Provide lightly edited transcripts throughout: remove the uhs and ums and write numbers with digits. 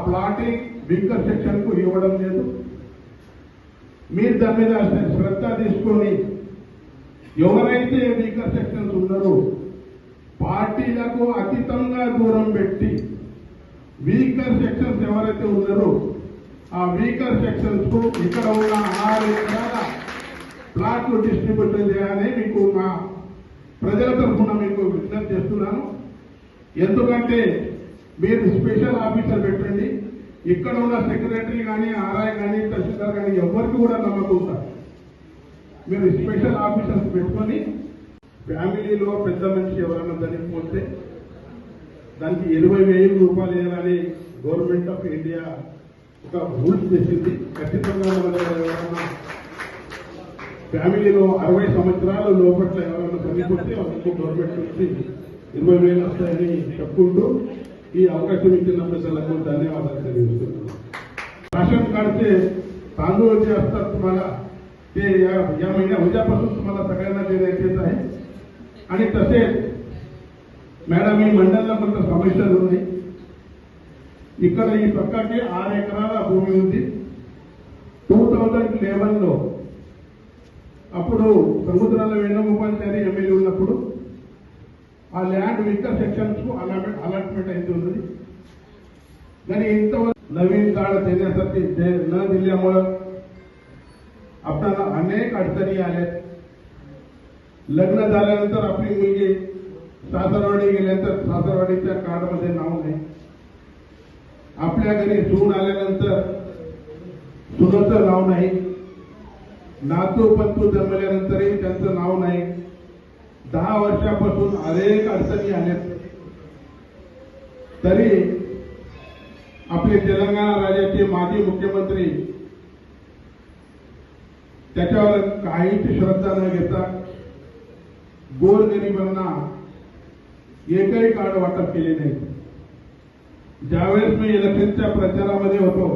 Plotting weaker section కు ఇవ్వడం లేదు. మీరు దాని మీద శ్రద్ధ తీసుకొని ఎవరైతే వీకర్ సెక్షన్స్ ఉన్నారో పార్టీలకు అతీతంగా దూరం పెట్టి వీకర్ సెక్షన్స్ ఎవరైతే ఉన్నారో ఆ వీకర్ సెక్షన్స్ కు ఇక్కడ ఉన్న 6 ఎకరాల ప్లాట్లు డిస్ట్రిబ్యూషన్ చేయాలని మీకు మా ప్రజల తరఫున మీకు విజ్ఞప్తి చేస్తున్నాను. ఎందుకంటే మీరు స్పెషల్ ఆఫీసర్ పెట్టండి. ఇక్కడ ఉన్న సెక్రటరీ కానీ ఆర్ఐ కానీ తహసీల్దార్ కానీ ఎవరికి కూడా నమ్మకం సార్. మీరు స్పెషల్ ఆఫీసర్స్ పెట్టుకొని ఫ్యామిలీలో పెద్ద మనిషి ఎవరైనా చనిపోతే దానికి 20,000 రూపాయలు వేయాలని గవర్నమెంట్ ఆఫ్ ఇండియా ఒక రూల్స్ చేసింది. ఖచ్చితంగా ఎవరైనా ఫ్యామిలీలో 60 సంవత్సరాల లోపట్ల ఎవరైనా చనిపోతే వాళ్ళకు గవర్నమెంట్ నుంచి 20,000 వస్తాయని చెప్పుకుంటూ ఈ అవకాశం ఇచ్చిన ప్రజలకు धन्यवाद తెలియజేస్తున్నాను. राशन कार्ड से तांदूळ जे असतात तुम्हाला ते या महिन्या उद्यापासून तुम्हाला सगळ्यांना देण्यात येत आहे. आणि तसेच मॅडम ఈ మండలంలో కొంత సమస్యలు ఉన్నాయి. ఇక్కడ ఈ పక్కకి 6 ఎకరాల భూమి ఉంది. 2011లో అప్పుడు సముద్రాల వేణుగోపాల్చారి ఎమ్మెల్యే ఉన్నప్పుడు ఆ ల్యాండ్ వీకర్ सेक्शन्स को अलॉटमेंट आहे. आणि इंतवरक नवीन कार्ड देण्यासाठी न दिल्यामुळे आपल्याला अनेक अडचणी आल्या. लग्न झाल्यानंतर आपली मुलगी सासरवाडी गेल्यानंतर सासरवाडीच्या कार्डमध्ये नाव नाही. आपल्या घरी सून आल्यानंतर सुनेचं नाव नाही. नातू पत्तू जन्मल्यानंतरही त्यांचं नाव नाही. 10 वर्षापासून अनेक अडचणी आल्या. तरी आपले तेलंगणा राज्याचे माजी मुख्यमंत्री त्याच्यावर काहीच श्रद्धा न घेता गोरगरिबांना एकही कार्ड वाटप केले नाही. ज्यावेळेस मी इलेक्शनच्या प्रचारामध्ये होतो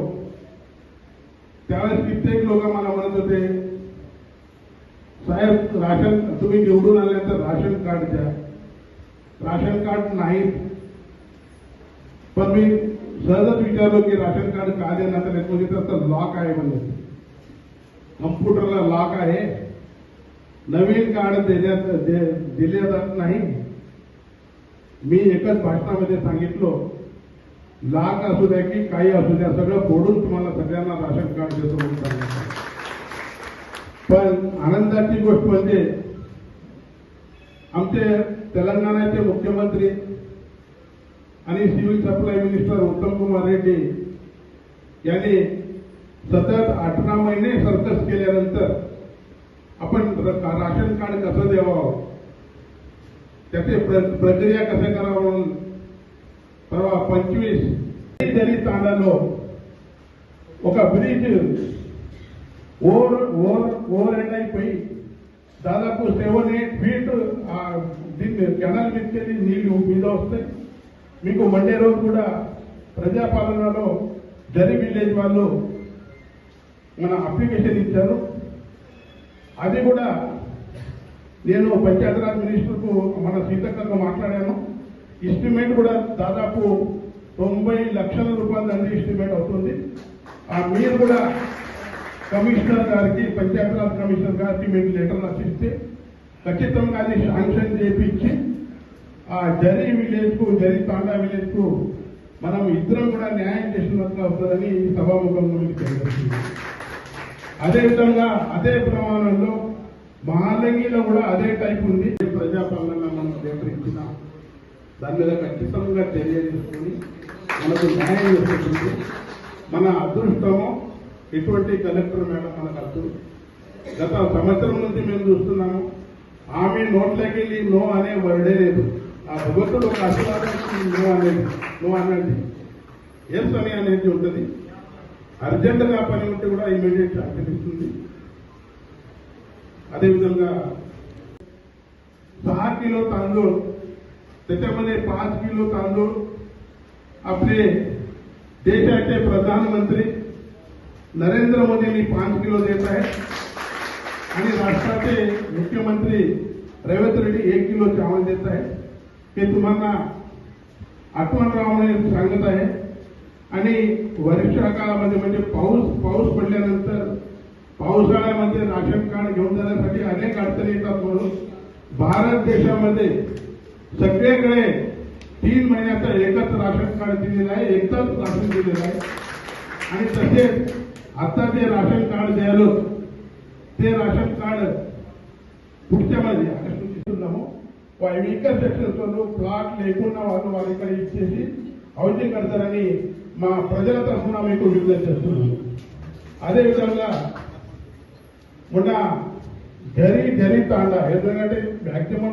त्यावेळेस कित्येक लोक मला म्हणत होते, साहेब राशन तुम्ही निवडून आल्यानंतर राशन कार्ड द्या. राशन कार्ड नाही. पण मी सहजच विचारलो की राशन कार्ड का देण्यात आले. म्हणजे त्याचं लॉक आहे म्हणजे कम्प्युटरला लॉक आहे. नवीन कार्ड दिले जात नाही. मी एकच भाषणामध्ये सांगितलो, लॉक असू द्या की काही असू द्या सगळं फोडून तुम्हाला सगळ्यांना राशन कार्ड देतो म्हणून सांगितलं. पण आनंदाची गोष्ट म्हणजे आमचे तेलंगणाचे मुख्यमंत्री आणि सिव्हिल सप्लाय मिनिस्टर उत्तम कुमार रेड्डी यांनी सतत 18 महिने सर्कस केल्यानंतर आपण राशन कार्ड कसं द्यावं त्याची प्रक्रिया कसं करावं म्हणून परवा 25 जरी तांडालो ఒక బ్రిడ్జ్ ఓవర్ హెడ్ అయిపోయి దాదాపు 7-8 ఫీట్ దీన్ని కెనాల్ మీదకి నీళ్లు మీద వస్తాయి. మీకు మండే రోజు కూడా ప్రజాపాలనలో జరి విలేజ్ వాళ్ళు మన అప్లికేషన్ ఇచ్చారు. అది కూడా నేను పంచాయతీరాజ్ మినిస్టర్కు మన సీతక్కతో మాట్లాడాను. ఎస్టిమేట్ కూడా దాదాపు 90 లక్షల రూపాయలు అంది ఎస్టిమేట్ అవుతుంది. మీరు కూడా కమిషనర్ గారికి పంచాయతీరాజ్ కమిషనర్ గారికి మీకు లెటర్ రాసిస్తే ఖచ్చితంగా అది శాంక్షన్ చేయించి ఆ జరి విలేజ్ కు జరి తాండా విలేజ్ కు మనం ఇద్దరం కూడా న్యాయం చేసినట్లు అవుతుందని ఈ సభాముఖంగా మీకు తెలియజేస్తుంది. అదేవిధంగా అదే ప్రమాణంలో మహాలంగిలో కూడా అదే టైప్ ఉంది. ప్రజాపాలన మనం స్వీకరించిన దాని మీద ఖచ్చితంగా చర్య తీసుకుని మనకు న్యాయం చేస్తుంది. మన అదృష్టము ఇటువంటి కలెక్టర్ మేడం మనకు అర్థం. గత సంవత్సరం నుంచి మేము చూస్తున్నాము. ఆమె నోట్లోకి వెళ్ళి నో అనే వర్డే లేదు. ఆ భగవంతుడు ఒక ఆశీర్వాదానికి నో అనేది ఎస్ అని అనేది ఉంటుంది. అర్జెంటుగా పని ఉంటే కూడా ఇమీడియట్ యాక్షన్ ఇస్తుంది. అదేవిధంగా 6 किलो तांदूळ त्याच्यामध्ये 5 किलो तांदूळ आपले देशाचे प्रधानमंत्री नरेंद्र मोदींनी 5 किलो देत आहेत आणि राष्ट्राचे मुख्यमंत्री रेवंत रेड्डी 1 किलो चावल देत आहेत. हे तुम्हाला आठवण राहून सांगत आहे. आणि वर्षाकाळामध्ये म्हणजे पाऊस पडल्यानंतर पावसाळ्यामध्ये राशन कार्ड घेऊन जाण्यासाठी अनेक अडचणी येतात. म्हणून भारत देशामध्ये सगळीकडे 3 महिन्याचं एकच राशन कार्ड दिलेलं आहे, एकच राशन दिलेलं आहे. आणि तसेच आता जे राशन कार्ड द्यायलो ते राशन कार्ड పుట్టిన ఆకర్షిస్తున్నాము. వెహికల్ సెక్షన్స్ వాళ్ళు ప్లాట్ లేకుండా వాళ్ళు ఇక్కడ ఇచ్చేసి హౌసింగ్ కడతారని మా ప్రజల తరఫున మీకు విజ్ఞప్తి చేస్తున్నాను. అదేవిధంగా మొన్న జరి తాండా ఎందుకంటే మ్యాక్సిమం